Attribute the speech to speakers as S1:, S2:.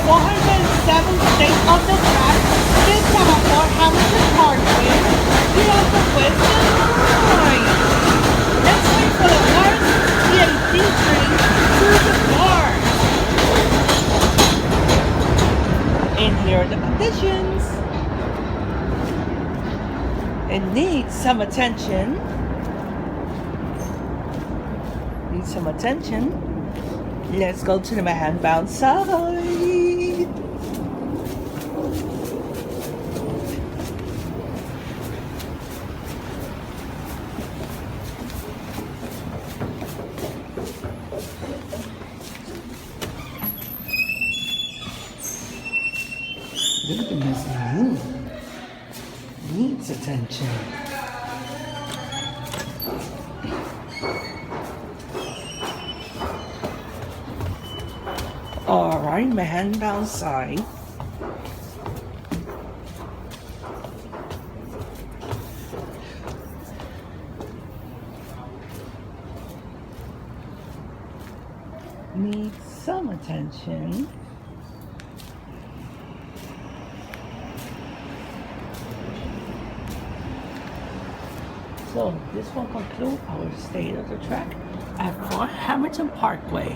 S1: 407th state of the track, this time at Fort Hamilton Parkway, we offer Western Line. Let's wait for the cars, the 18th train through the park. And here are the conditions. It needs some attention. Let's go to the handbound side. Look at the mezzanine. Needs attention. Alright, my handbound side. Needs some attention. So this will conclude our state of the track at Fort Hamilton Parkway.